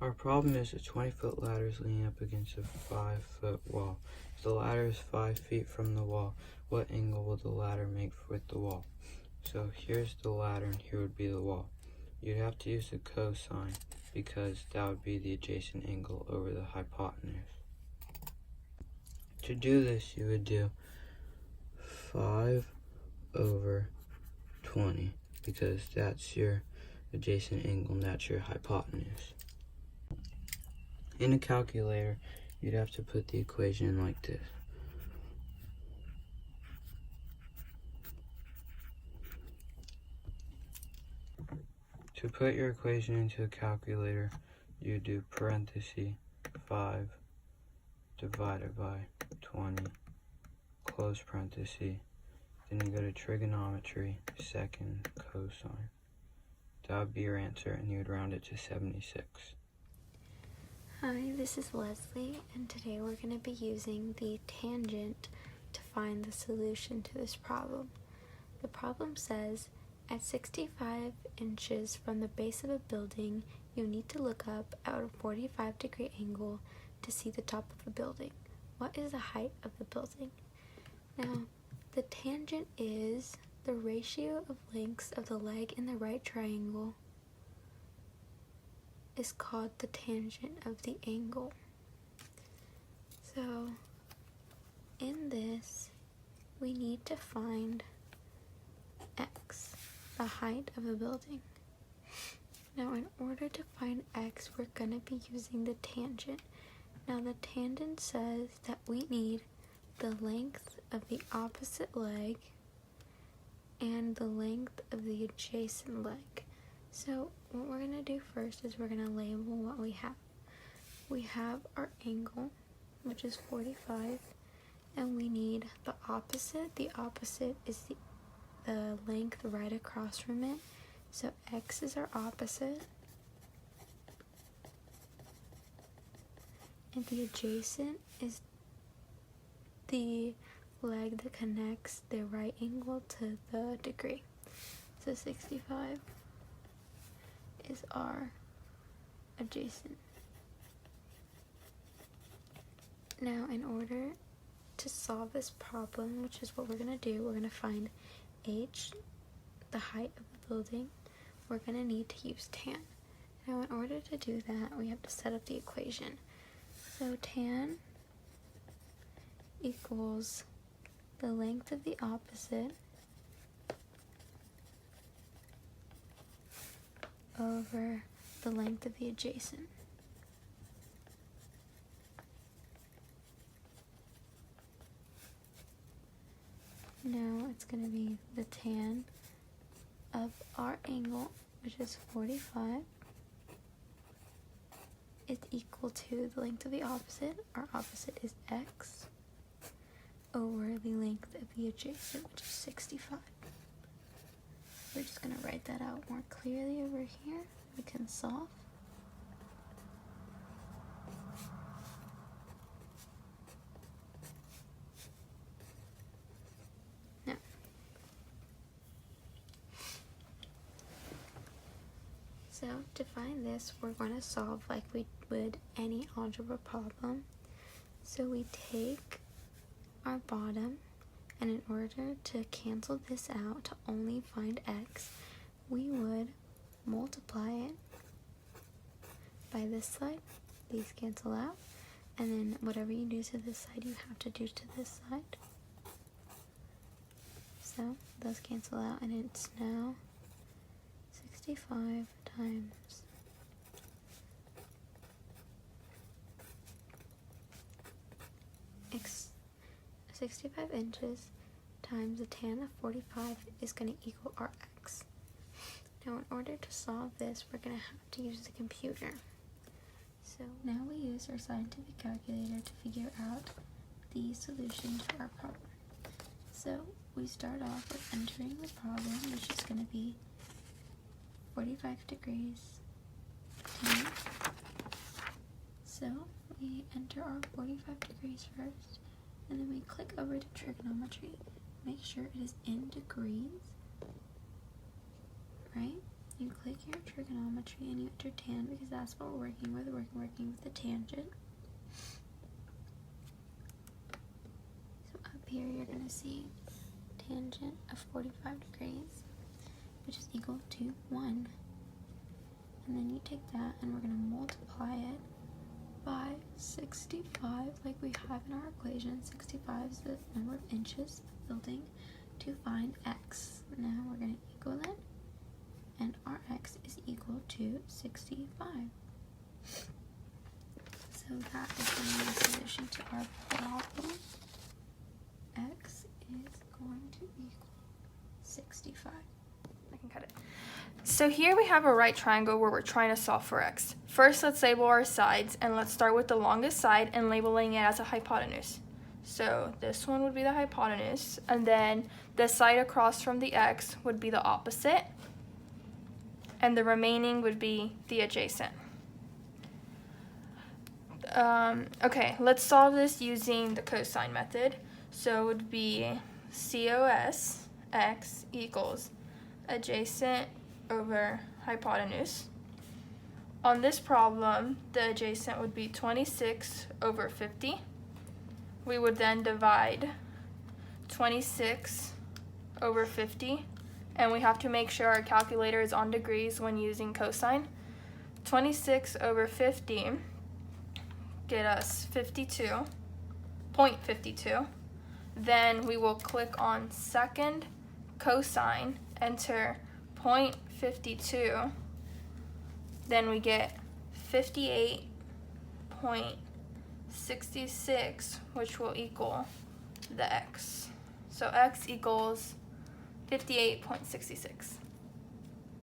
Our problem is a 20-foot ladder is leaning up against a 5-foot wall. If the ladder is 5 feet from the wall, what angle will the ladder make with the wall? So here's the ladder and here would be the wall. You'd have to use the cosine because that would be the adjacent angle over the hypotenuse. To do this, you would do 5 over 20 because that's your adjacent angle and that's your hypotenuse. In a calculator, you'd have to put the equation in like this. To put your equation into a calculator, you do parenthesis 5 divided by 20, close parenthesis. Then you go to trigonometry, second cosine. That would be your answer, and you would round it to 76. Hi, this is Leslie, and today we're going to be using the tangent to find the solution to this problem. The problem says, at 65 inches from the base of a building, you need to look up at a 45-degree angle to see the top of a building. What is the height of the building? Now, the tangent is the ratio of lengths of the leg in the right triangle is called the tangent of the angle. So, in this, we need to find x, the height of a building. Now, in order to find x, we're going to be using the tangent. Now, the tangent says that we need the length of the opposite leg and the length of the adjacent leg. So what we're going to do first is we're going to label what we have. We have our angle, which is 45, and we need the opposite. The opposite is the length right across from it. So x is our opposite. And the adjacent is the leg that connects the right angle to the degree. So 65 is our adjacent. Now, in order to solve this problem, which is what we're going to do, we're going to find h, the height of the building. We're going to need to use tan. Now, in order to do that, we have to set up the equation. So tan equals the length of the opposite over the length of the adjacent. Now it's going to be the tan of our angle, which is 45, is equal to the length of the opposite. Our opposite is x over the length of the adjacent, which is 65. We're just going to write that out more clearly over here. We can solve. Now, so to find this, we're going to solve like we would any algebra problem. So we take our bottom, and in order to cancel this out to only find x, we would multiply it by this side. These cancel out, and then whatever you do to this side, you have to do to this side. So those cancel out, and it's now 65 times 65 inches times the tan of 45 is going to equal our x. Now, in order to solve this, we're going to have to use the computer. So now we use our scientific calculator to figure out the solution to our problem. So we start off with entering the problem, which is going to be 45 degrees tan. So we enter our 45 degrees first, and then we click over to trigonometry, make sure it is in degrees, right? You click your trigonometry and you enter tan because that's what we're working with. We're working with the tangent. So up here you're going to see tangent of 45 degrees, which is equal to 1. And then you take that and we're going to multiply it by 65 like we have in our equation. 65 is the number of inches of building to find x. Now we're going to equal it, and our x is equal to 65. So that is going to be the solution to our problem. X is going to equal 65. I can cut it. So here we have a right triangle where we're trying to solve for x. First, let's label our sides, and let's start with the longest side and labeling it as a hypotenuse. So this one would be the hypotenuse, and then the side across from the x would be the opposite, and the remaining would be the adjacent. Okay, let's solve this using the cosine method. So it would be cos x equals adjacent over hypotenuse. On this problem, the adjacent would be 26 over 50. We would then divide 26 over 50, and we have to make sure our calculator is on degrees when using cosine. 26 over 50 get us 52.52. Then we will click on second cosine, enter 0.52. Then we get 58.66, which will equal the x. So x equals 58.66.